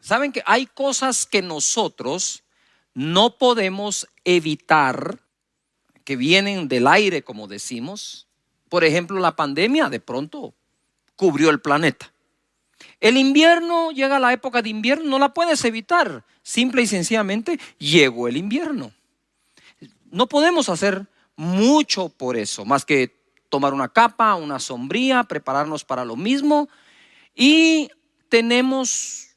Saben que hay cosas que nosotros no podemos evitar, que vienen del aire, como decimos. Por ejemplo, la pandemia de pronto cubrió el planeta. El invierno, llega la época de invierno, no la puedes evitar. Simple y sencillamente llegó el invierno. No podemos hacer mucho por eso, más que tomar una capa, una sombría, prepararnos para lo mismo. Y tenemos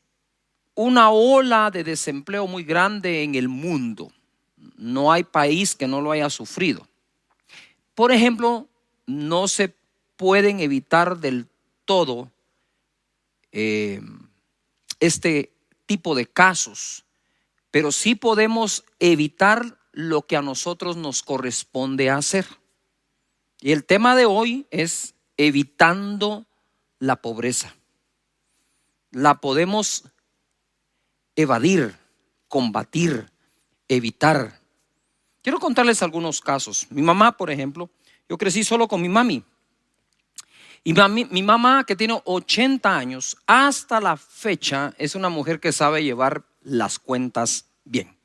una ola de desempleo muy grande en el mundo. No hay país que no lo haya sufrido. Por ejemplo, no se pueden evitar del todo este tipo de casos, pero sí podemos evitar lo que a nosotros nos corresponde hacer. Y el tema de hoy es evitando la pobreza. La podemos evadir, combatir, evitar. Quiero contarles algunos casos. Mi mamá, por ejemplo, yo crecí solo con mi mami. Y mi mamá, que tiene 80 años, hasta la fecha es una mujer que sabe llevar las cuentas bien.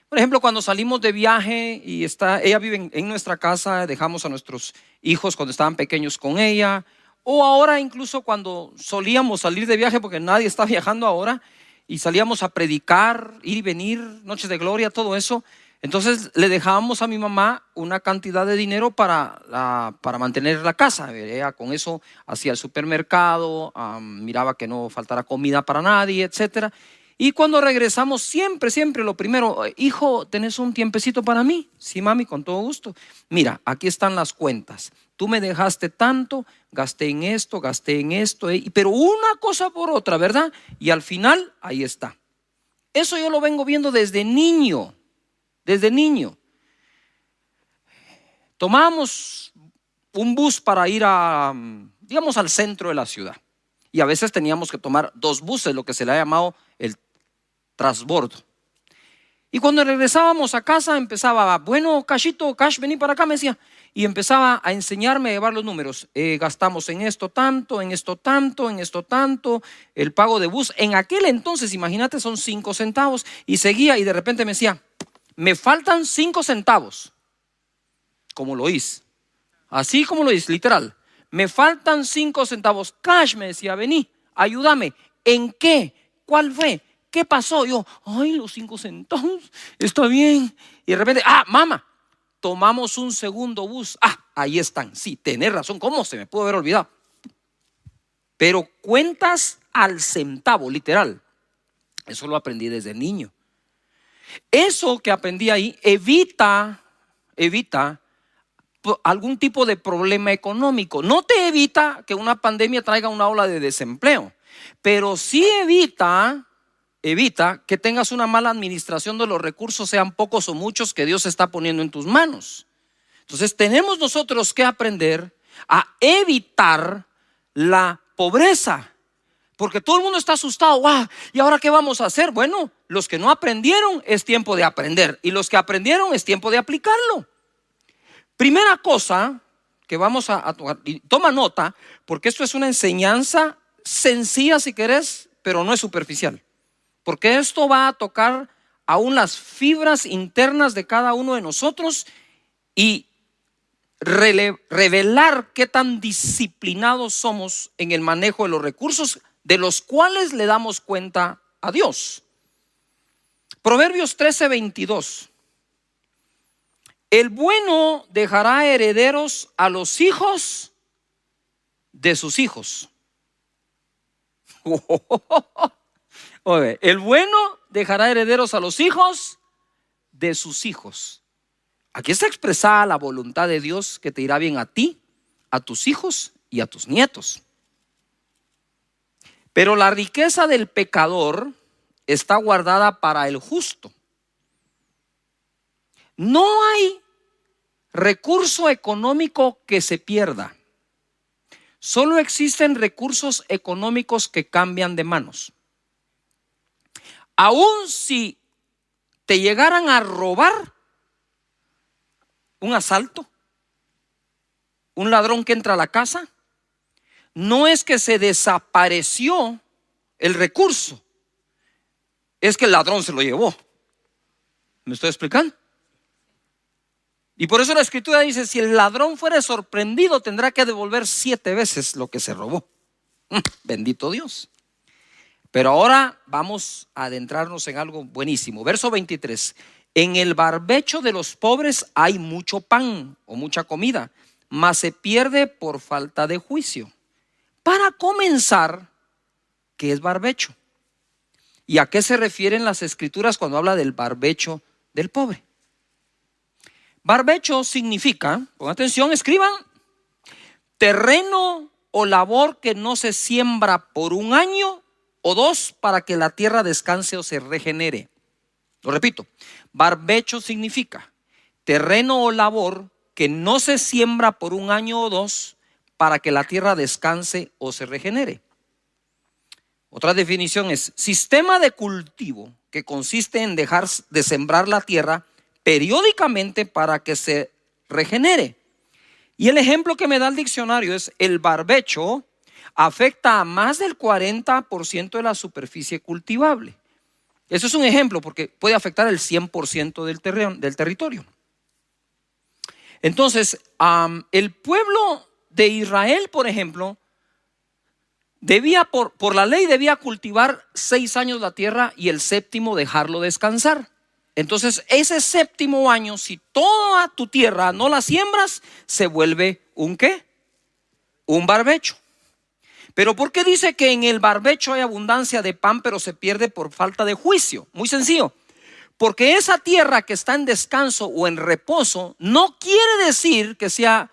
Por ejemplo, cuando salimos de viaje y ella vive en nuestra casa, dejamos a nuestros hijos cuando estaban pequeños con ella, o ahora incluso cuando solíamos salir de viaje, porque nadie está viajando ahora, y salíamos a predicar, ir y venir, noches de gloria, todo eso. Entonces le dejábamos a mi mamá una cantidad de dinero para mantener la casa. Ella con eso hacía el supermercado, miraba que no faltara comida para nadie, etcétera. Y cuando regresamos, siempre lo primero: hijo, ¿tenés un tiempecito para mí? Sí, mami, con todo gusto. Mira, aquí están las cuentas. Tú me dejaste tanto, gasté en esto, pero una cosa por otra, ¿verdad? Y al final, ahí está. Eso yo lo vengo viendo desde niño. Desde niño. Tomábamos un bus para ir digamos, al centro de la ciudad. Y a veces teníamos que tomar 2 buses, lo que se le ha llamado el transbordo. Y cuando regresábamos a casa empezaba: bueno, Cashito, Cash, vení para acá, me decía. Y empezaba a enseñarme a llevar los números. Gastamos en esto tanto, en esto tanto, en esto tanto. El pago de bus, en aquel entonces, imagínate, son 5 centavos. Y seguía, y de repente me decía: me faltan 5 centavos. Como lo hice. Así como lo hice, literal. Me faltan 5 centavos. Cash, me decía, vení, ayúdame. ¿En qué? ¿Cuál fue? ¿Qué pasó? Yo, ay, los 5 centavos, está bien. Y de repente, mamá, tomamos un segundo bus. Ahí están. Sí, tenés razón. ¿Cómo se me pudo haber olvidado? Pero cuentas al centavo, literal. Eso lo aprendí desde niño. Eso que aprendí ahí evita algún tipo de problema económico. No te evita que una pandemia traiga una ola de desempleo, pero sí evita que tengas una mala administración de los recursos, sean pocos o muchos, que Dios está poniendo en tus manos. Entonces tenemos nosotros que aprender a evitar la pobreza. Porque todo el mundo está asustado. ¿Y ahora qué vamos a hacer? Bueno, los que no aprendieron, es tiempo de aprender. Y los que aprendieron, es tiempo de aplicarlo. Primera cosa que vamos a tocar, y toma nota, porque esto es una enseñanza sencilla si querés, pero no es superficial. Porque esto va a tocar aún las fibras internas de cada uno de nosotros y revelar qué tan disciplinados somos en el manejo de los recursos de los cuales le damos cuenta a Dios. Proverbios 13:22. El bueno dejará herederos a los hijos de sus hijos. El bueno dejará herederos a los hijos de sus hijos. Aquí está expresada la voluntad de Dios, que te irá bien a ti, a tus hijos y a tus nietos. Pero la riqueza del pecador está guardada para el justo. No hay recurso económico que se pierda. Solo existen recursos económicos que cambian de manos. Aún si te llegaran a robar, un asalto, un ladrón que entra a la casa, no es que se desapareció el recurso, es que el ladrón se lo llevó. ¿Me estoy explicando? Y por eso la escritura dice, si el ladrón fuera sorprendido, tendrá que devolver 7 veces lo que se robó. Bendito Dios. Pero ahora vamos a adentrarnos en algo buenísimo. Verso 23. En el barbecho de los pobres hay mucho pan o mucha comida, mas se pierde por falta de juicio. Para comenzar, ¿qué es barbecho? ¿Y a qué se refieren las escrituras cuando habla del barbecho del pobre? Barbecho significa, pongan atención, escriban, terreno o labor que no se siembra por 1 año o 2 para que la tierra descanse o se regenere. Lo repito, barbecho significa terreno o labor que no se siembra por 1 año o 2 para que la tierra descanse o se regenere. Otra definición es sistema de cultivo que consiste en dejar de sembrar la tierra periódicamente para que se regenere. Y el ejemplo que me da el diccionario es el barbecho afecta a más del 40% de la superficie cultivable. Eso es un ejemplo porque puede afectar el 100% del territorio. Entonces, el pueblo de Israel, por ejemplo, debía por la ley debía cultivar 6 años la tierra y el 7º dejarlo descansar. Entonces ese 7º año, si toda tu tierra no la siembras, se vuelve ¿un qué? Un barbecho. Pero ¿por qué dice que en el barbecho hay abundancia de pan pero se pierde por falta de juicio? Muy sencillo. Porque esa tierra que está en descanso o en reposo no quiere decir que sea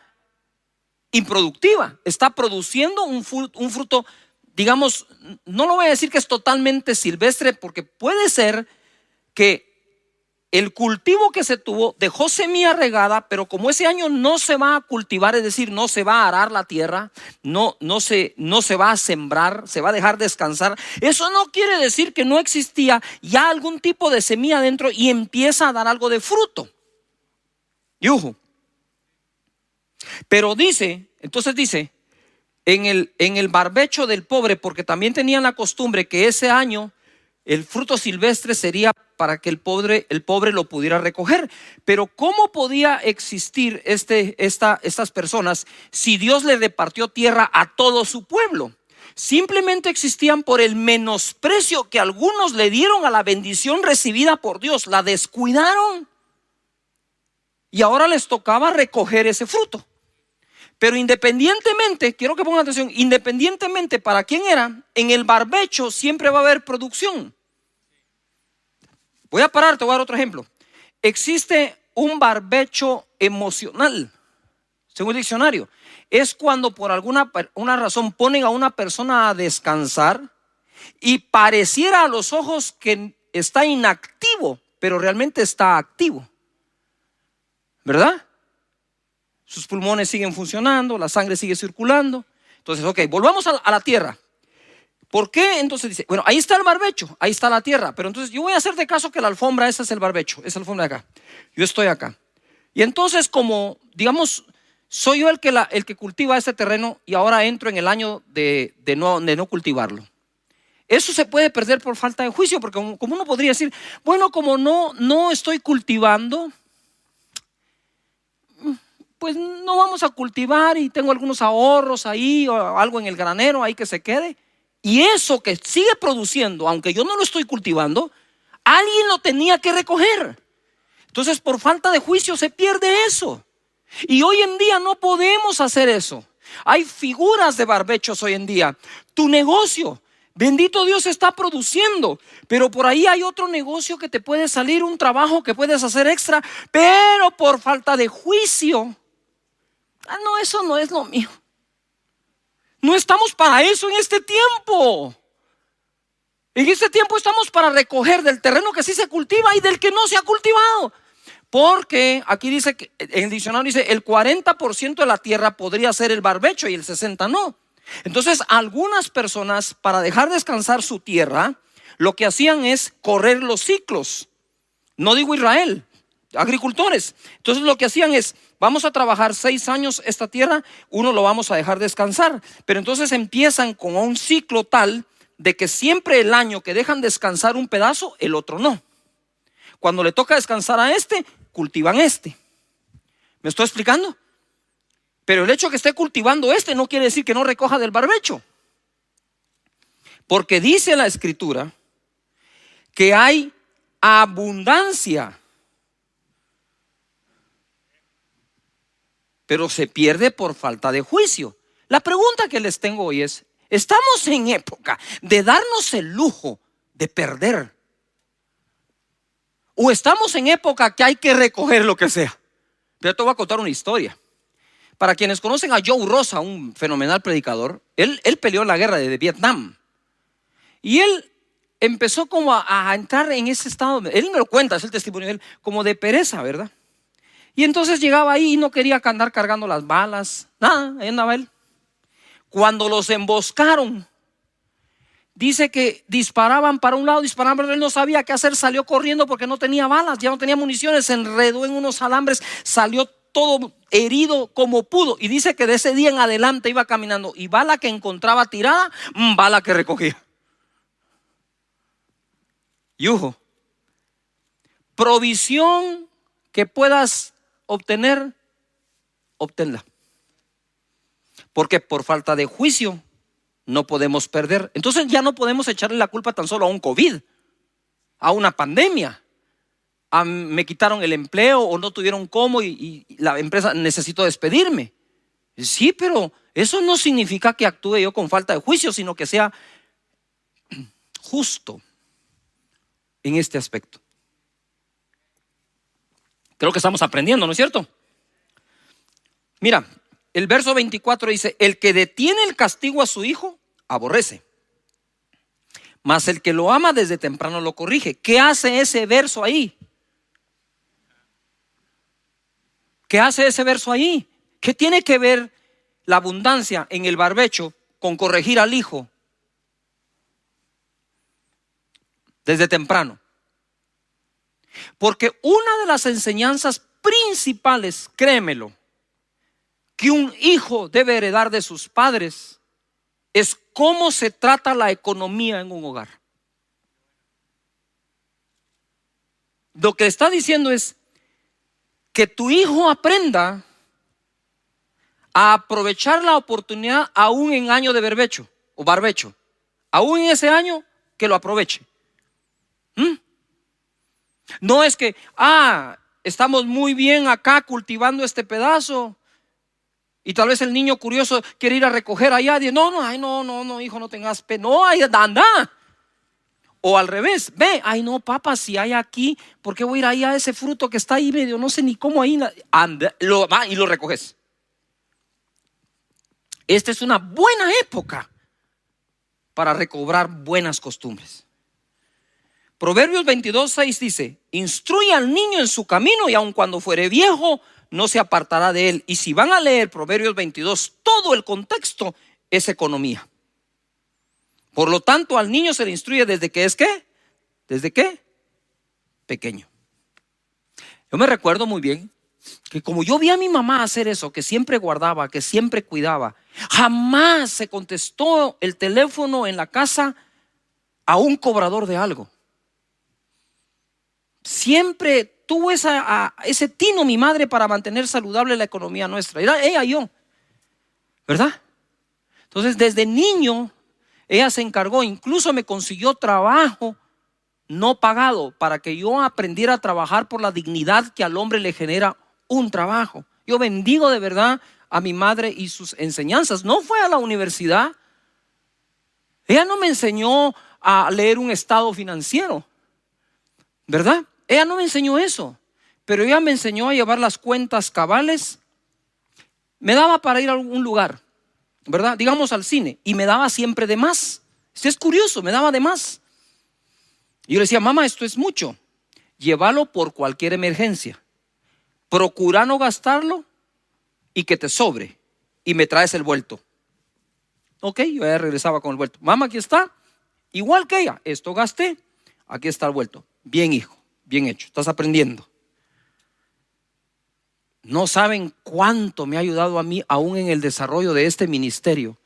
improductiva. Está produciendo un fruto, digamos, no lo voy a decir que es totalmente silvestre, porque puede ser que el cultivo que se tuvo dejó semilla regada, pero como ese año no se va a cultivar, es decir, no se va a arar la tierra, no se va a sembrar, se va a dejar descansar. Eso no quiere decir que no existía ya algún tipo de semilla dentro y empieza a dar algo de fruto. Yuhu. Pero entonces dice, en el barbecho del pobre, porque también tenían la costumbre que ese año el fruto silvestre sería para que el pobre lo pudiera recoger. Pero ¿cómo podía existir estas personas si Dios le repartió tierra a todo su pueblo? Simplemente existían por el menosprecio que algunos le dieron a la bendición recibida por Dios. La descuidaron y ahora les tocaba recoger ese fruto. Pero independientemente, quiero que pongan atención, independientemente para quién era, en el barbecho siempre va a haber producción. Voy a parar, te voy a dar otro ejemplo. Existe un barbecho emocional, según el diccionario. Es cuando por alguna razón ponen a una persona a descansar y pareciera a los ojos que está inactivo, pero realmente está activo. ¿Verdad? Sus pulmones siguen funcionando, la sangre sigue circulando. Entonces, ok, volvamos a la tierra. ¿Por qué? Entonces dice, bueno, ahí está el barbecho, ahí está la tierra. Pero entonces yo voy a hacer de caso que la alfombra, esa es el barbecho, esa es la alfombra de acá. Yo estoy acá. Y entonces como, digamos, soy yo el que cultiva este terreno y ahora entro en el año de no cultivarlo. Eso se puede perder por falta de juicio, porque como uno podría decir, bueno, como no estoy cultivando, pues no vamos a cultivar y tengo algunos ahorros ahí o algo en el granero ahí que se quede. Y eso que sigue produciendo, aunque yo no lo estoy cultivando, alguien lo tenía que recoger. Entonces por falta de juicio se pierde eso. Y hoy en día no podemos hacer eso. Hay figuras de barbechos hoy en día. Tu negocio, bendito Dios, está produciendo, pero por ahí hay otro negocio que te puede salir, un trabajo que puedes hacer extra, pero por falta de juicio, no, eso no es lo mío. No estamos para eso en este tiempo. En este tiempo estamos para recoger del terreno que sí se cultiva y del que no se ha cultivado. Porque aquí dice, que en el diccionario dice, el 40% de la tierra podría ser el barbecho y el 60% no. Entonces algunas personas, para dejar descansar su tierra, lo que hacían es correr los ciclos. No digo Israel, agricultores. Entonces lo que hacían es, vamos a trabajar 6 años esta tierra, uno lo vamos a dejar descansar. Pero entonces empiezan con un ciclo tal de que siempre el año que dejan descansar un pedazo, el otro no. Cuando le toca descansar a este, cultivan este. ¿Me estoy explicando? Pero el hecho que esté cultivando este no quiere decir que no recoja del barbecho. Porque dice la Escritura que hay abundancia, pero se pierde por falta de juicio. La pregunta que les tengo hoy es: ¿estamos en época de darnos el lujo de perder? ¿O estamos en época que hay que recoger lo que sea? Pero te voy a contar una historia. Para quienes conocen a Joe Rosa, un fenomenal predicador, él peleó la guerra de Vietnam. Y él empezó como a entrar en ese estado, él me lo cuenta, es el testimonio de él, como de pereza, ¿verdad? Y entonces llegaba ahí y no quería andar cargando las balas, nada, ahí andaba él. Cuando los emboscaron, dice que disparaban para un lado, disparaban para otro, él no sabía qué hacer, salió corriendo porque no tenía balas, ya no tenía municiones, se enredó en unos alambres, salió todo herido como pudo. Y dice que de ese día en adelante iba caminando y bala que encontraba tirada, bala que recogía. Yujo, provisión que puedas obtener, obténla. Porque por falta de juicio no podemos perder. Entonces ya no podemos echarle la culpa tan solo a un COVID, a una pandemia. Me quitaron el empleo o no tuvieron cómo y la empresa necesitó despedirme. Sí, pero eso no significa que actúe yo con falta de juicio, sino que sea justo en este aspecto. Creo que estamos aprendiendo, ¿no es cierto? Mira, el verso 24 dice: el que detiene el castigo a su hijo, aborrece, mas el que lo ama desde temprano lo corrige. ¿Qué hace ese verso ahí? ¿Qué hace ese verso ahí? ¿Qué tiene que ver la abundancia en el barbecho con corregir al hijo desde temprano? Porque una de las enseñanzas principales, créemelo, que un hijo debe heredar de sus padres es cómo se trata la economía en un hogar. Lo que está diciendo es que tu hijo aprenda a aprovechar la oportunidad aún en año de berbecho o barbecho. Aún en ese año que lo aproveche. No es que estamos muy bien acá cultivando este pedazo y tal vez el niño curioso quiere ir a recoger allá y dice: no, hijo, no tengas pena. No, ahí anda. O al revés, ve, no, papá, si hay aquí, ¿por qué voy a ir ahí a ese fruto que está ahí medio, no sé ni cómo ahí? Anda, va y lo recoges. Esta es una buena época para recobrar buenas costumbres. Proverbios 22:6 dice: instruye al niño en su camino y aun cuando fuere viejo no se apartará de él. Y si van a leer Proverbios 22, todo el contexto es economía. Por lo tanto, al niño se le instruye desde que es ¿qué? ¿Desde qué? Pequeño. Yo me recuerdo muy bien que como yo vi a mi mamá hacer eso, que siempre guardaba, que siempre cuidaba, jamás se contestó el teléfono en la casa a un cobrador de algo. Siempre tuvo ese tino mi madre para mantener saludable la economía nuestra. Era ella y yo, ¿verdad? Entonces desde niño ella se encargó, incluso me consiguió trabajo no pagado para que yo aprendiera a trabajar por la dignidad que al hombre le genera un trabajo. Yo bendigo de verdad a mi madre y sus enseñanzas. No fue a la universidad. Ella no me enseñó a leer un estado financiero, ¿verdad? Ella no me enseñó eso, pero ella me enseñó a llevar las cuentas cabales. Me daba para ir a algún lugar, ¿verdad? Digamos al cine, y me daba siempre de más. Es curioso, me daba de más. Y yo le decía: mamá, esto es mucho, llévalo por cualquier emergencia, procura no gastarlo y que te sobre, y me traes el vuelto. Ok, yo ya regresaba con el vuelto. Mamá, aquí está, igual que ella, esto gasté, aquí está el vuelto. Bien, hijo, bien hecho, estás aprendiendo. No saben cuánto me ha ayudado a mí aún en el desarrollo de este ministerio,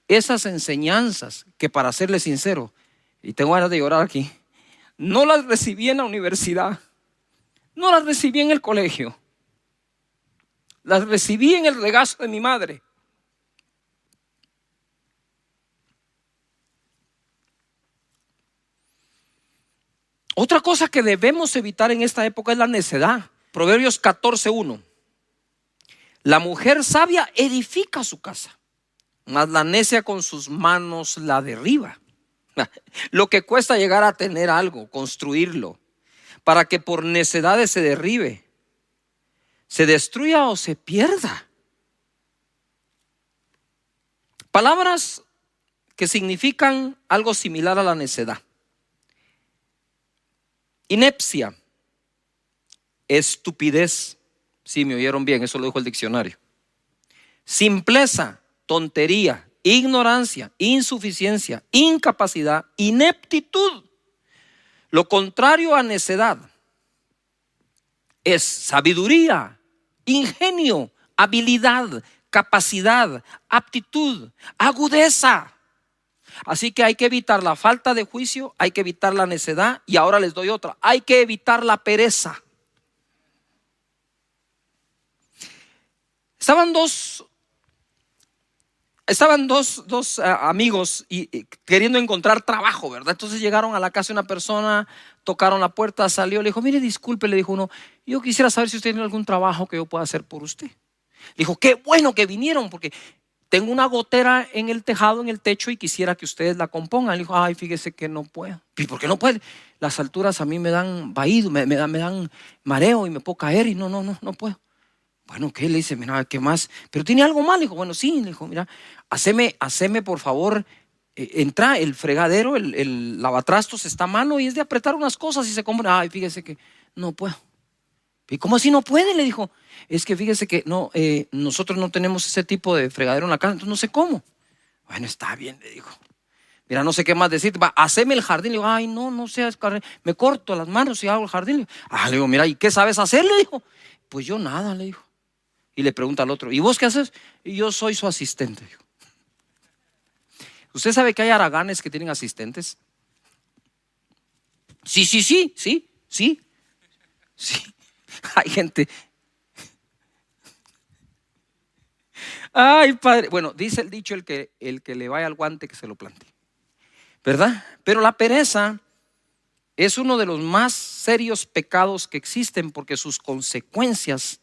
esas enseñanzas que, para serle sincero, y tengo ganas de llorar aquí, no las recibí en la universidad, no las recibí en el colegio, las recibí en el regazo de mi madre. Otra cosa que debemos evitar en esta época es la necedad. Proverbios 14:1. La mujer sabia edifica su casa, mas la necia con sus manos la derriba. Lo que cuesta llegar a tener algo, construirlo, para que por necedades se derribe, se destruya o se pierda. Palabras que significan algo similar a la necedad. Inepcia, estupidez. Sí, me oyeron bien, eso lo dijo el diccionario. Simpleza, tontería, ignorancia, insuficiencia, incapacidad, ineptitud. Lo contrario a necedad es sabiduría, ingenio, habilidad, capacidad, aptitud, agudeza. Así que hay que evitar la falta de juicio, hay que evitar la necedad, y ahora les doy otra: hay que evitar la pereza. Estaban dos amigos y queriendo encontrar trabajo, ¿verdad? Entonces llegaron a la casa de una persona, tocaron la puerta, salió, le dijo: mire, disculpe, le dijo uno, yo quisiera saber si usted tiene algún trabajo que yo pueda hacer por usted. Le dijo: qué bueno que vinieron, porque tengo una gotera en el tejado, en el techo, y quisiera que ustedes la compongan. Le dijo: ay, fíjese que no puedo. ¿Y por qué no puede? Las alturas a mí me dan vaído, me dan mareo y me puedo caer y no puedo. Bueno, ¿qué? Le dice: mira, ¿qué más? ¿Pero tiene algo mal? Le dijo: bueno, sí. Le dijo: mira, haceme por favor, entra el fregadero, el lavatrastos está a mano y es de apretar unas cosas y se compra. Ay, fíjese que no puedo. ¿Y cómo así no puede? Le dijo: es que fíjese que no, nosotros no tenemos ese tipo de fregadero en la casa, entonces no sé cómo. Bueno, está bien, le dijo. Mira, no sé qué más decir. Haceme el jardín. Le digo: ay, no seas carne. Me corto las manos y hago el jardín. Le digo: mira, ¿y qué sabes hacer? Le dijo. Pues yo nada, le dijo. Y le pregunta al otro: ¿y vos qué haces? Y yo soy su asistente, dijo. ¿Usted sabe que hay haraganes que tienen asistentes? Sí. Hay gente. Ay, padre. Bueno, dice el dicho: el que le vaya al guante, que se lo plante, ¿verdad? Pero la pereza es uno de los más serios pecados que existen, porque sus consecuencias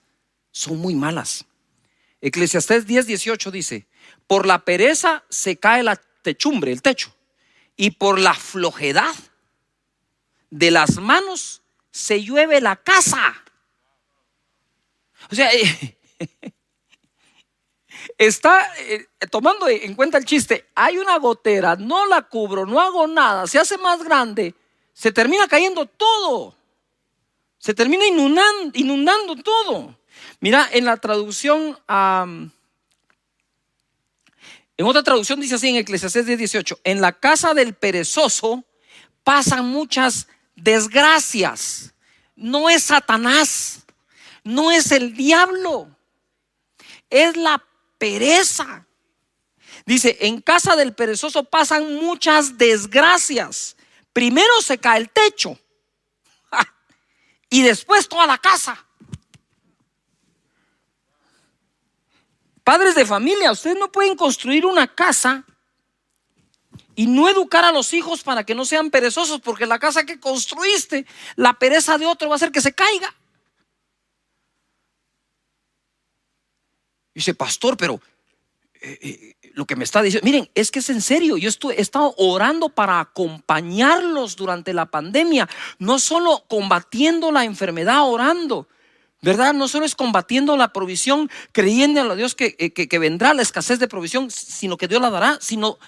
son muy malas. Eclesiastés 10:18 dice: por la pereza se cae la techumbre, el techo, y por la flojedad de las manos se llueve la casa. O sea, está tomando en cuenta el chiste. Hay una gotera, no la cubro, no hago nada, se hace más grande, se termina cayendo todo, se termina inundando todo. Mira, en la traducción, en otra traducción dice así, en Eclesiastés 10:18: en la casa del perezoso pasan muchas desgracias. No es Satanás, no es el diablo, es la pereza. Dice: en casa del perezoso pasan muchas desgracias. Primero se cae el techo y después toda la casa. Padres de familia, ustedes no pueden construir una casa y no educar a los hijos para que no sean perezosos, porque la casa que construiste, la pereza de otro va a hacer que se caiga. Dice: pastor, pero lo que me está diciendo, miren, es que es en serio. Yo he estado orando para acompañarlos durante la pandemia, no solo combatiendo la enfermedad, orando, ¿verdad? No solo es combatiendo la provisión, creyendo a Dios que vendrá la escasez de provisión, sino que Dios la dará, sino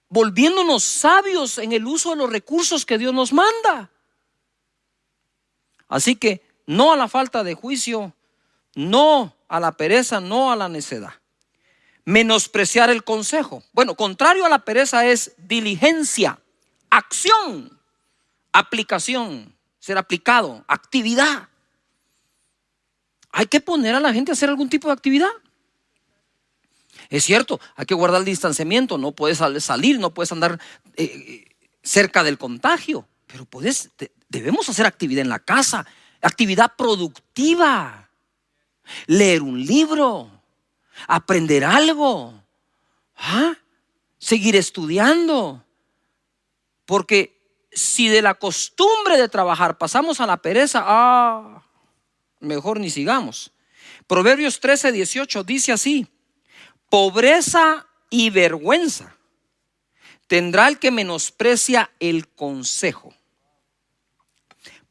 volviéndonos sabios en el uso de los recursos que Dios nos manda. Así que no a la falta de juicio, no a la pereza, no a la necedad. Menospreciar el consejo. Bueno, contrario a la pereza es diligencia, acción, aplicación, ser aplicado, actividad. Hay que poner a la gente a hacer algún tipo de actividad. Es cierto, hay que guardar el distanciamiento, no puedes salir, no puedes andar cerca del contagio, pero debemos hacer actividad en la casa, actividad productiva, leer un libro, aprender algo, seguir estudiando, porque si de la costumbre de trabajar pasamos a la pereza, mejor ni sigamos. Proverbios 13:18 dice así: pobreza y vergüenza tendrá el que menosprecia el consejo.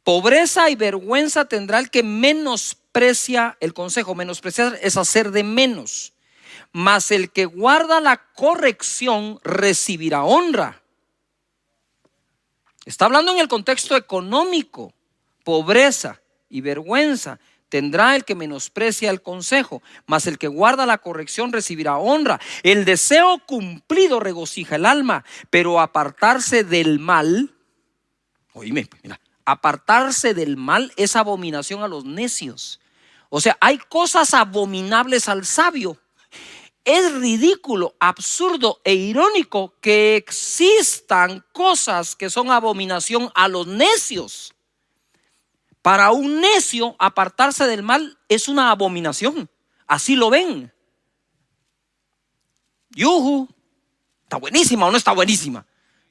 Pobreza y vergüenza tendrá el que menosprecia el consejo. Menospreciar es hacer de menos. Mas el que guarda la corrección recibirá honra. Está hablando en el contexto económico. Pobreza y vergüenza tendrá el que menosprecia el consejo, mas el que guarda la corrección recibirá honra. El deseo cumplido regocija el alma, pero apartarse del mal, oíme, mira, apartarse del mal es abominación a los necios. O sea, hay cosas abominables al sabio. Es ridículo, absurdo e irónico que existan cosas que son abominación a los necios. Para un necio, apartarse del mal es una abominación. Así lo ven. Yuhu, ¿está buenísima o no está buenísima?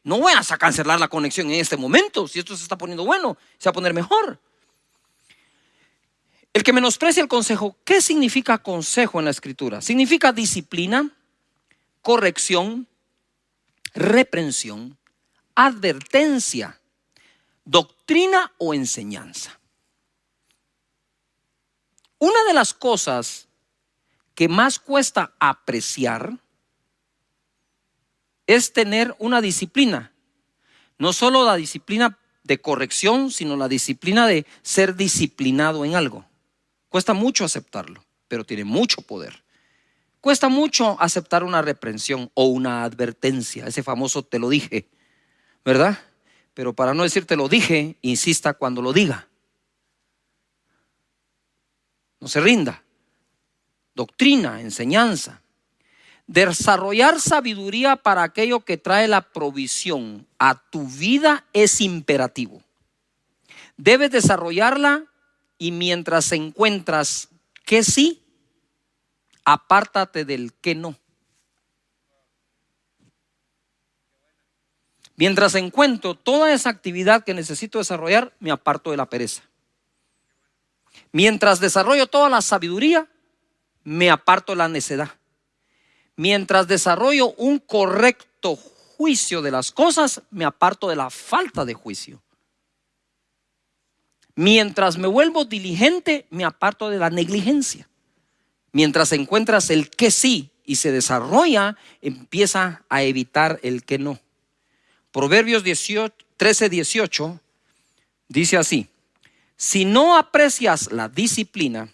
No voy a cancelar la conexión en este momento. Si esto se está poniendo bueno, se va a poner mejor. El que menosprecia el consejo. ¿Qué significa consejo en la escritura? Significa disciplina, corrección, reprensión, advertencia, doctrina o enseñanza. Una de las cosas que más cuesta apreciar es tener una disciplina. No solo la disciplina de corrección, sino la disciplina de ser disciplinado en algo. Cuesta mucho aceptarlo, pero tiene mucho poder. Cuesta mucho aceptar una reprensión o una advertencia, ese famoso te lo dije, ¿verdad? Pero para no decir te lo dije, insista cuando lo diga. No se rinda. Doctrina, enseñanza. Desarrollar sabiduría para aquello que trae la provisión a tu vida es imperativo. Debes desarrollarla y mientras encuentras que sí, apártate del que no. Mientras encuentro toda esa actividad que necesito desarrollar, me aparto de la pereza. Mientras desarrollo toda la sabiduría, me aparto de la necedad. Mientras desarrollo un correcto juicio de las cosas, me aparto de la falta de juicio. Mientras me vuelvo diligente, me aparto de la negligencia. Mientras encuentras el que sí y se desarrolla, empieza a evitar el que no. Proverbios 13:18 dice así: si no aprecias la disciplina,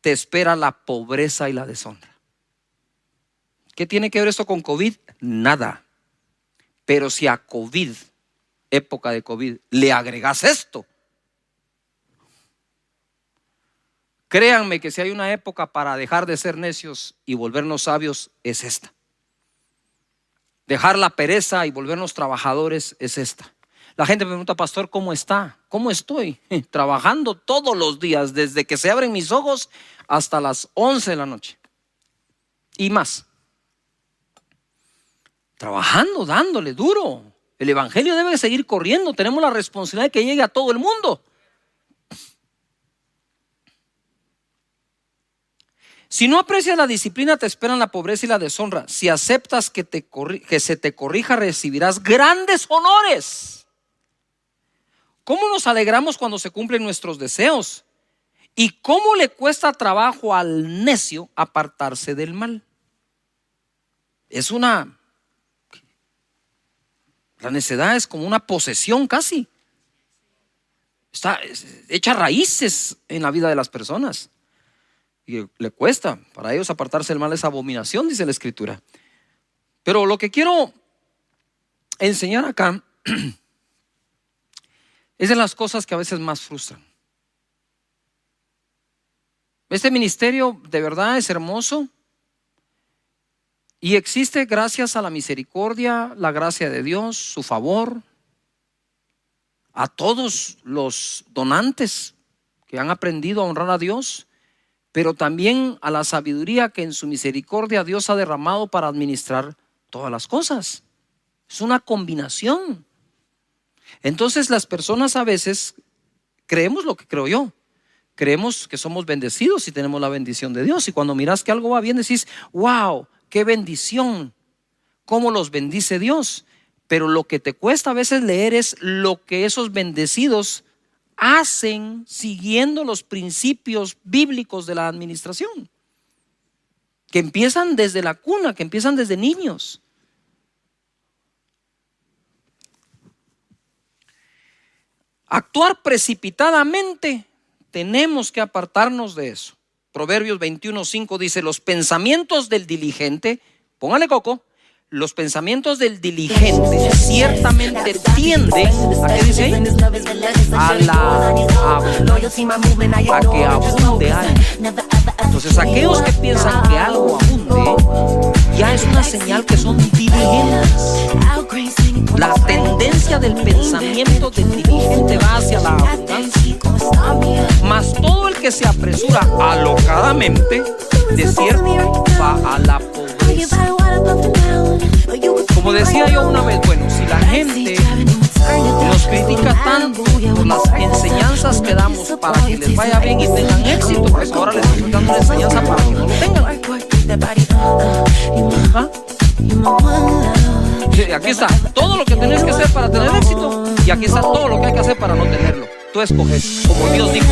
te espera la pobreza y la deshonra. ¿Qué tiene que ver esto con COVID? Nada. Pero si a COVID, época de COVID, le agregas esto, créanme que si hay una época para dejar de ser necios y volvernos sabios, es esta. Dejar la pereza y volvernos trabajadores es esta. La gente me pregunta: pastor, ¿cómo está? ¿Cómo estoy? Trabajando todos los días, desde que se abren mis ojos hasta las 11 de la noche y más. Trabajando, dándole duro. El evangelio debe seguir corriendo. Tenemos la responsabilidad de que llegue a todo el mundo. Si no aprecias la disciplina, te esperan la pobreza y la deshonra. Si aceptas que se te corrija, recibirás grandes honores. ¿Cómo nos alegramos cuando se cumplen nuestros deseos? ¿Y cómo le cuesta trabajo al necio apartarse del mal? La necedad es como una posesión casi. Está hecha raíces en la vida de las personas. Y le cuesta, para ellos apartarse del mal es abominación, dice la escritura. Pero lo que quiero enseñar acá es de las cosas que a veces más frustran. Este ministerio de verdad es hermoso, Y existe, gracias a la misericordia, la gracia de Dios, su favor, a todos los donantes que han aprendido a honrar a Dios, pero también a la sabiduría que en su misericordia Dios ha derramado para administrar todas las cosas. Es una combinación. Entonces las personas a veces creemos lo que creo yo. Creemos que somos bendecidos y tenemos la bendición de Dios. Y cuando miras que algo va bien, decís, wow, qué bendición, cómo los bendice Dios. Pero lo que te cuesta a veces leer es lo que esos bendecidos hacen siguiendo los principios bíblicos de la administración, que empiezan desde la cuna, que empiezan desde niños. Actuar precipitadamente, tenemos que apartarnos de eso. Proverbios 21:5 dice: los pensamientos del diligente, póngale coco, los pensamientos del diligente ciertamente tienden, ¿a qué dice ahí? A que abunde algo. Entonces aquellos que piensan que algo abunde, ya es una señal que son diligentes. La tendencia del pensamiento del diligente va hacia la abundancia. Mas todo el que se apresura alocadamente, de cierto va a la pobreza. Como decía yo una vez, bueno, si la gente nos critica tanto por las enseñanzas que damos para que les vaya bien y tengan éxito, pues ahora les estoy dando una enseñanza para que no lo tengan. ¿Ah? Sí, aquí está todo lo que tenés que hacer para tener éxito, y aquí está todo lo que hay que hacer para no tenerlo. Tú escoges, como Dios dijo,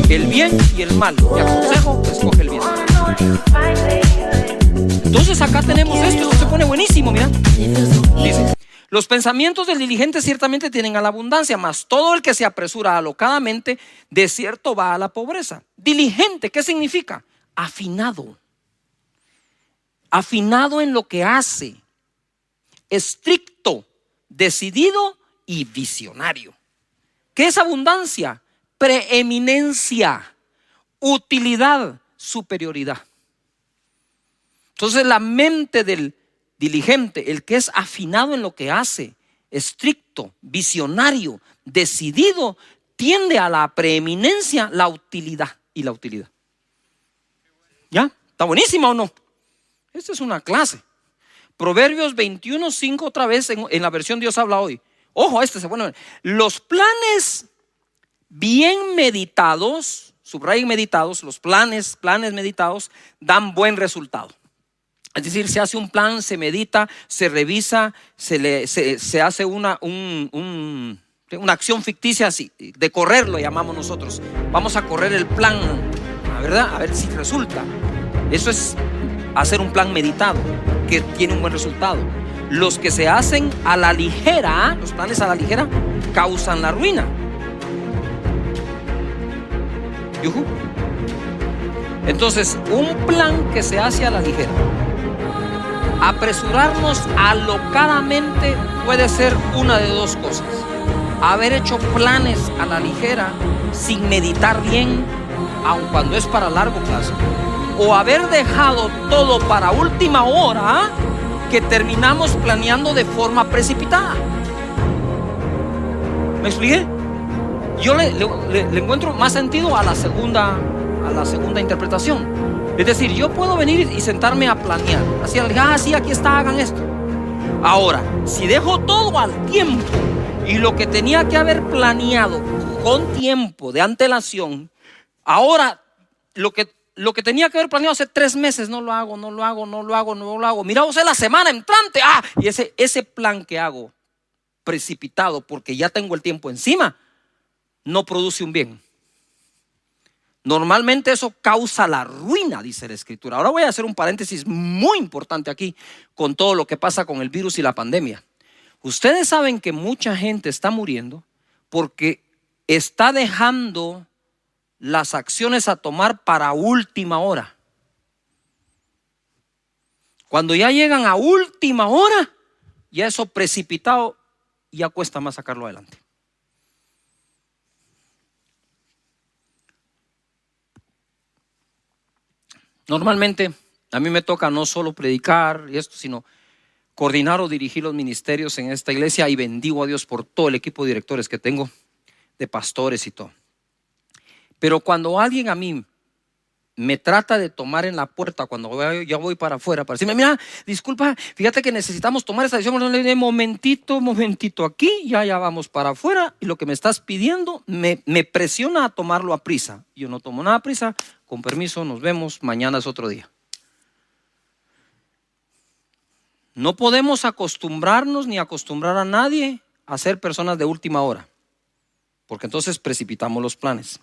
el bien y el mal. Te aconsejo, escoge el bien. Entonces acá tenemos esto se pone buenísimo, mira. Dice: los pensamientos del diligente ciertamente tienen a la abundancia, mas todo el que se apresura alocadamente, de cierto va a la pobreza. Diligente, ¿qué significa? Afinado. Afinado en lo que hace. Estricto, decidido y visionario. ¿Qué es abundancia? Preeminencia, utilidad, superioridad. Entonces la mente del diligente, el que es afinado en lo que hace, estricto, visionario, decidido, tiende a la preeminencia, la utilidad y la utilidad. ¿Ya? ¿Está buenísima o no? Esta es una clase. Proverbios 21:5 otra vez en la versión Dios habla hoy. Ojo, este se pone. Los planes bien meditados, subrayen meditados, los planes meditados dan buen resultado. Es decir, se hace un plan, se medita, se revisa, se hace una acción ficticia así, de correr lo llamamos nosotros. Vamos a correr el plan, ¿verdad? A ver si resulta. Eso es hacer un plan meditado que tiene un buen resultado. Los que se hacen a la ligera, los planes a la ligera, causan la ruina. ¿Yuhu? Entonces, un plan que se hace a la ligera, apresurarnos alocadamente, puede ser una de dos cosas: haber hecho planes a la ligera sin meditar bien, aun cuando es para largo plazo, o haber dejado todo para última hora, que terminamos planeando de forma precipitada. ¿Me expliqué? Yo le encuentro más sentido a la segunda interpretación. Es decir, yo puedo venir y sentarme a planear. Así, sí, aquí está, hagan esto. Ahora, si dejo todo al tiempo y lo que tenía que haber planeado con tiempo de antelación, ahora lo que tenía que haber planeado hace 3 meses, no lo hago. Mira, o sea, la semana entrante, y ese plan que hago precipitado porque ya tengo el tiempo encima, no produce un bien. Normalmente eso causa la ruina, dice la Escritura. Ahora voy a hacer un paréntesis muy importante aquí con todo lo que pasa con el virus y la pandemia. Ustedes saben que mucha gente está muriendo porque está dejando las acciones a tomar para última hora. Cuando ya llegan a última hora, ya eso precipitado, ya cuesta más sacarlo adelante. Normalmente a mí me toca no solo predicar y esto, sino coordinar o dirigir los ministerios en esta iglesia, y bendigo a Dios por todo el equipo de directores que tengo, de pastores y todo. Pero cuando alguien a mí me trata de tomar en la puerta cuando ya voy para afuera, para decirme, mira, disculpa, fíjate que necesitamos tomar esta decisión, momentito aquí, ya vamos para afuera, y lo que me estás pidiendo me presiona a tomarlo a prisa. Yo no tomo nada a prisa, con permiso, nos vemos, mañana es otro día. No podemos acostumbrarnos ni acostumbrar a nadie a ser personas de última hora, porque entonces precipitamos los planes.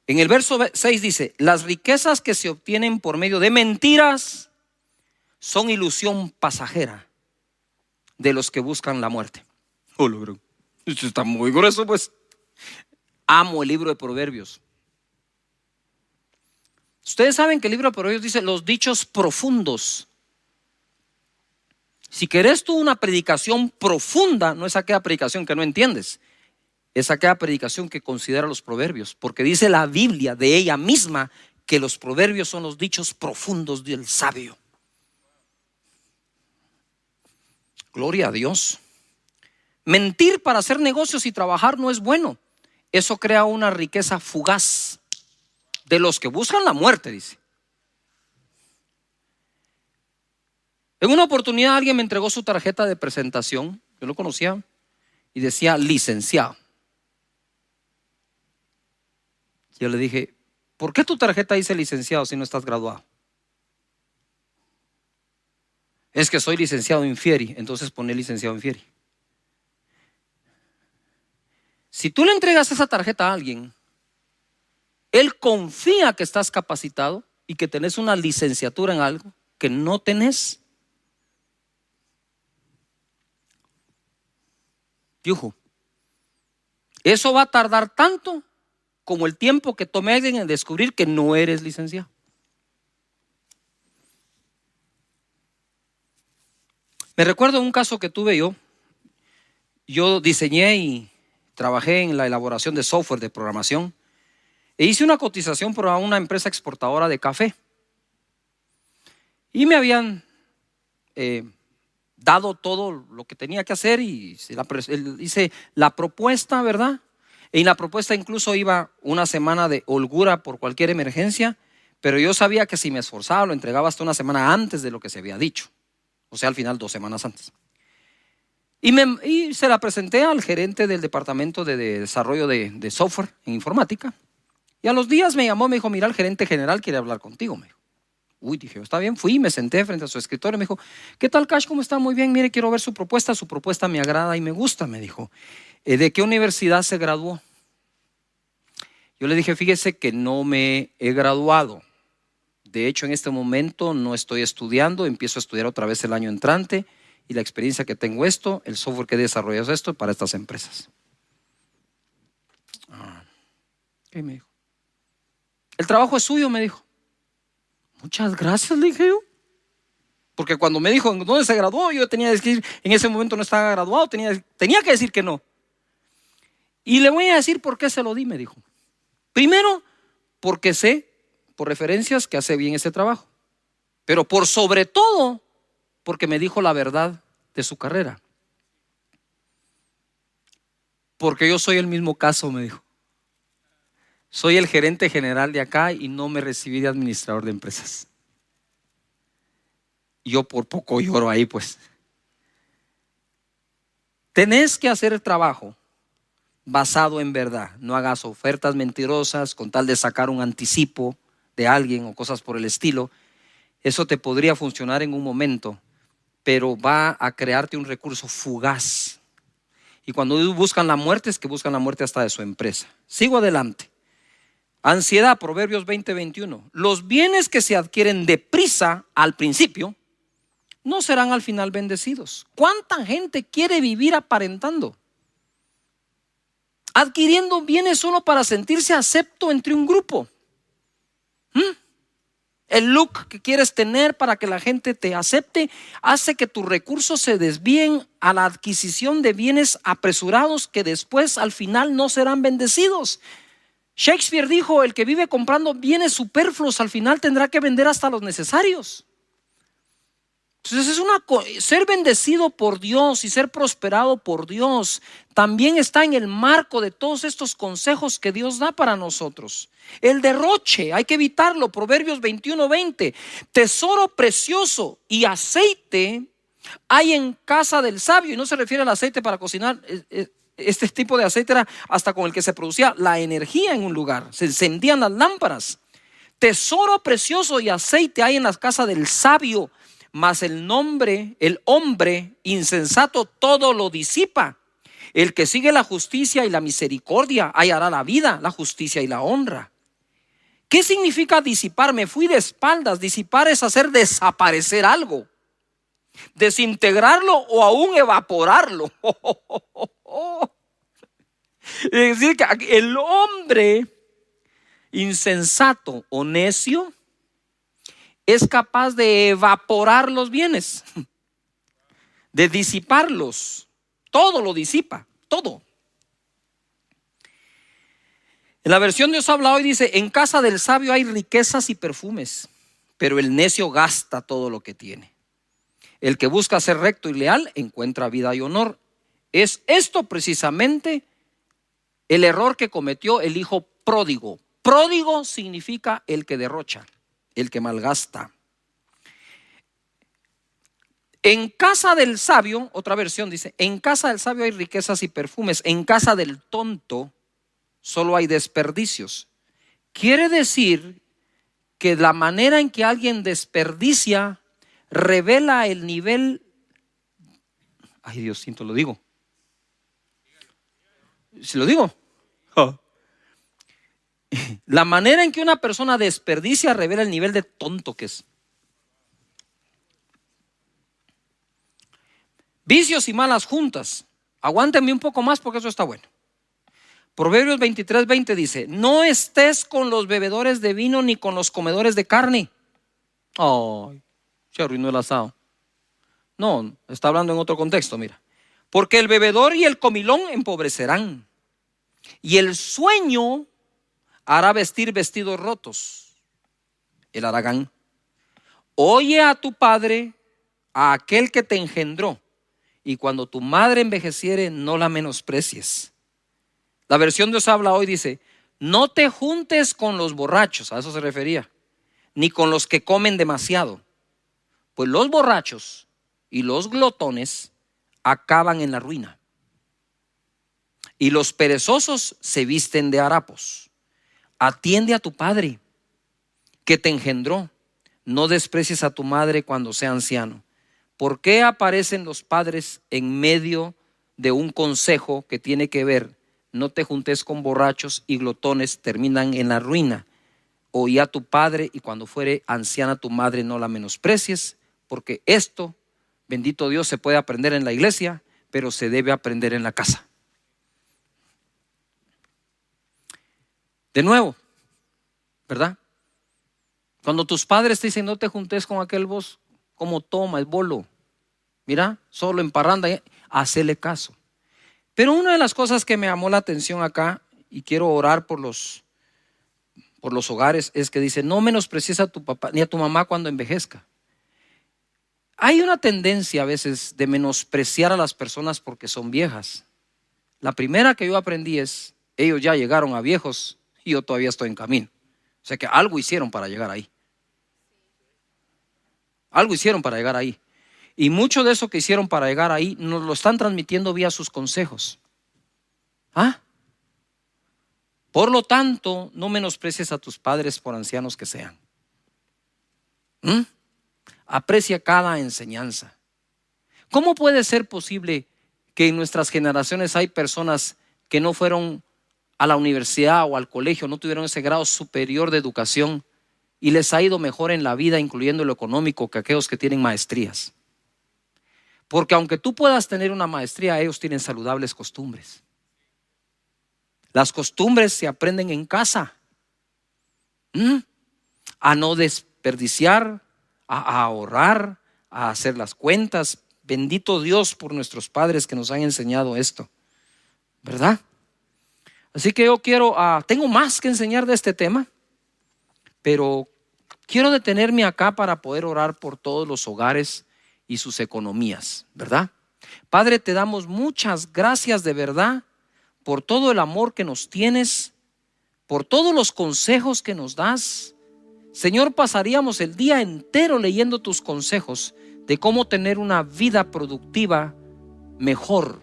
En el verso 6 dice, las riquezas que se obtienen por medio de mentiras son ilusión pasajera de los que buscan la muerte. Esto está muy grueso, pues. Amo el libro de Proverbios. Ustedes saben que el libro de Proverbios dice los dichos profundos. Si querés tú una predicación profunda, no es aquella predicación que no entiendes, es aquella predicación que considera los proverbios, porque dice la Biblia de ella misma que los proverbios son los dichos profundos del sabio. Gloria a Dios. Mentir para hacer negocios y trabajar no es bueno. Eso crea una riqueza fugaz de los que buscan la muerte, dice. En una oportunidad alguien me entregó su tarjeta de presentación, yo lo conocía, y decía licenciado. Yo le dije, ¿por qué tu tarjeta dice licenciado si no estás graduado? Es que soy licenciado in fieri, entonces pone licenciado in fieri. Si tú le entregas esa tarjeta a alguien, él confía que estás capacitado y que tenés una licenciatura en algo que no tenés. Yuju. Eso va a tardar tanto como el tiempo que tome alguien en descubrir que no eres licenciado. Me recuerdo un caso que tuve yo. Yo diseñé y trabajé en la elaboración de software de programación e hice una cotización para una empresa exportadora de café. Y me habían dado todo lo que tenía que hacer y hice la propuesta, ¿verdad? Y en la propuesta incluso iba una semana de holgura por cualquier emergencia, pero yo sabía que si me esforzaba lo entregaba hasta una semana antes de lo que se había dicho, o sea, al final 2 semanas antes. Y se la presenté al gerente del departamento de desarrollo de software en informática, y a los días me llamó, me dijo, mira, el gerente general quiere hablar contigo, me dijo. Uy, dije, está bien, fui, me senté frente a su escritorio, me dijo, ¿qué tal, Cash? ¿Cómo está? Muy bien, mire, quiero ver su propuesta me agrada y me gusta, me dijo. ¿De qué universidad se graduó? Yo le dije, fíjese que no me he graduado. De hecho, en este momento no estoy estudiando, empiezo a estudiar otra vez el año entrante, y la experiencia que tengo el software que he desarrollado es esto para estas empresas. ¿Qué me dijo? El trabajo es suyo, me dijo. Muchas gracias, le dije yo. Porque cuando me dijo dónde se graduó, yo tenía que decir, en ese momento no estaba graduado, tenía que decir que no. Y le voy a decir por qué se lo di, me dijo. Primero, porque sé, por referencias, que hace bien ese trabajo. Pero por sobre todo, porque me dijo la verdad de su carrera. Porque yo soy el mismo caso, me dijo. Soy el gerente general de acá y no me recibí de administrador de empresas. Yo por poco lloro ahí, pues. Tenés que hacer trabajo basado en verdad. No hagas ofertas mentirosas con tal de sacar un anticipo de alguien o cosas por el estilo. Eso te podría funcionar en un momento, pero va a crearte un recurso fugaz. Y cuando buscan la muerte, es que buscan la muerte hasta de su empresa. Sigo adelante. Ansiedad, Proverbios 20:21. Los bienes que se adquieren deprisa al principio no serán al final bendecidos. ¿Cuánta gente quiere vivir aparentando? Adquiriendo bienes solo para sentirse acepto entre un grupo. El look que quieres tener para que la gente te acepte hace que tus recursos se desvíen a la adquisición de bienes apresurados que después al final no serán bendecidos. Shakespeare dijo, el que vive comprando bienes superfluos al final tendrá que vender hasta los necesarios. Entonces ser bendecido por Dios y ser prosperado por Dios también está en el marco de todos estos consejos que Dios da para nosotros. El derroche, hay que evitarlo. Proverbios 21:20. Tesoro precioso y aceite hay en casa del sabio. Y no se refiere al aceite para cocinar. Este tipo de aceite era hasta con el que se producía la energía en un lugar. Se encendían las lámparas. Tesoro precioso y aceite hay en la casa del sabio, mas el hombre insensato todo lo disipa. El que sigue la justicia y la misericordia hallará la vida, la justicia y la honra. ¿Qué significa disipar? Me fui de espaldas. Disipar es hacer desaparecer algo, desintegrarlo o aún evaporarlo. Es decir, que el hombre insensato o necio es capaz de evaporar los bienes, de disiparlos. Todo lo disipa, todo. En la versión Dios habla hoy dice: en casa del sabio hay riquezas y perfumes, pero el necio gasta todo lo que tiene. El que busca ser recto y leal encuentra vida y honor. Es esto precisamente el error que cometió el hijo pródigo. Pródigo significa el que derrocha, el que malgasta. En casa del sabio, otra versión dice: en casa del sabio hay riquezas y perfumes, en casa del tonto solo hay desperdicios. Quiere decir que la manera en que alguien desperdicia revela el nivel. Ay, Diosito, lo digo. Si lo digo. La manera en que una persona desperdicia revela el nivel de tonto que es. Vicios y malas juntas. Aguántenme un poco más porque eso está bueno. Proverbios 23:20 dice: no estés con los bebedores de vino ni con los comedores de carne. Ay, se arruinó el asado. No, está hablando en otro contexto, mira. Porque el bebedor y el comilón empobrecerán, y el sueño hará vestir vestidos rotos. El haragán. Oye a tu padre, a aquel que te engendró, y cuando tu madre envejeciere, no la menosprecies. La versión Dios habla hoy dice: no te juntes con los borrachos, a eso se refería, ni con los que comen demasiado, pues los borrachos y los glotones acaban en la ruina, y los perezosos se visten de harapos. Atiende a tu padre que te engendró, no desprecies a tu madre cuando sea anciano. ¿Por qué aparecen los padres en medio de un consejo que tiene que ver: no te juntes con borrachos y glotones, terminan en la ruina? Oí a tu padre, y cuando fuere anciana tu madre no la menosprecies, porque esto, bendito Dios, se puede aprender en la iglesia, pero se debe aprender en la casa. De nuevo, ¿verdad? Cuando tus padres te dicen: no te juntes con aquel, vos como toma el bolo, mira, solo en parranda, hacele caso. Pero una de las cosas que me llamó la atención acá, y quiero orar por los hogares, es que dice: no menosprecies a tu papá ni a tu mamá cuando envejezca. Hay una tendencia a veces de menospreciar a las personas porque son viejas. La primera que yo aprendí es: ellos ya llegaron a viejos y yo todavía estoy en camino. O sea que algo hicieron para llegar ahí. Algo hicieron para llegar ahí. Y mucho de eso que hicieron para llegar ahí nos lo están transmitiendo vía sus consejos. Por lo tanto, no menosprecies a tus padres por ancianos que sean. Aprecia cada enseñanza. ¿Cómo puede ser posible que en nuestras generaciones hay personas que no fueron a la universidad o al colegio, no tuvieron ese grado superior de educación y les ha ido mejor en la vida, incluyendo lo económico, que aquellos que tienen maestrías? Porque aunque tú puedas tener una maestría, ellos tienen saludables costumbres. Las costumbres se aprenden en casa. A no desperdiciar, a ahorrar, a hacer las cuentas. Bendito Dios por nuestros padres que nos han enseñado esto, ¿verdad? Así que yo tengo más que enseñar de este tema, pero quiero detenerme acá para poder orar por todos los hogares y sus economías, ¿verdad? Padre, te damos muchas gracias de verdad por todo el amor que nos tienes, por todos los consejos que nos das. Señor, pasaríamos el día entero leyendo tus consejos de cómo tener una vida productiva mejor,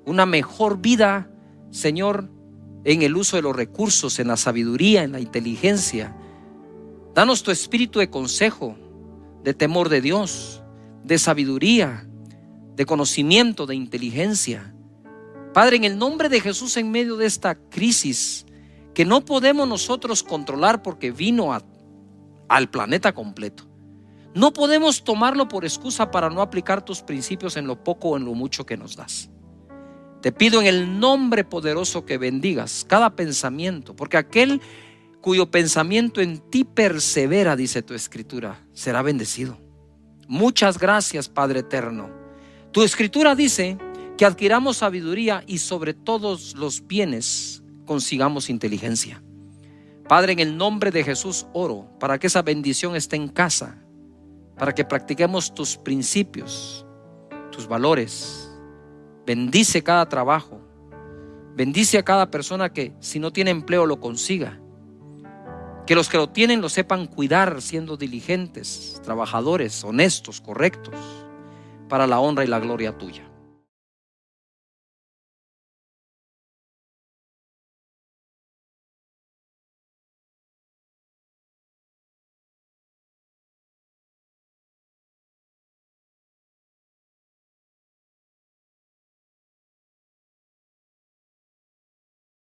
una mejor vida, Señor, en el uso de los recursos, en la sabiduría, en la inteligencia. Danos tu espíritu de consejo, de temor de Dios, de sabiduría, de conocimiento, de inteligencia. Padre, en el nombre de Jesús, en medio de esta crisis que no podemos nosotros controlar porque vino al planeta completo, no podemos tomarlo por excusa para no aplicar tus principios en lo poco o en lo mucho que nos das. Te pido en el nombre poderoso que bendigas cada pensamiento, porque aquel cuyo pensamiento en ti persevera, dice tu escritura, será bendecido. Muchas gracias, Padre eterno. Tu escritura dice que adquiramos sabiduría y sobre todos los bienes consigamos inteligencia. Padre, en el nombre de Jesús oro para que esa bendición esté en casa, para que practiquemos tus principios, tus valores. Bendice cada trabajo, bendice a cada persona que si no tiene empleo lo consiga, que los que lo tienen lo sepan cuidar siendo diligentes, trabajadores, honestos, correctos, para la honra y la gloria tuya.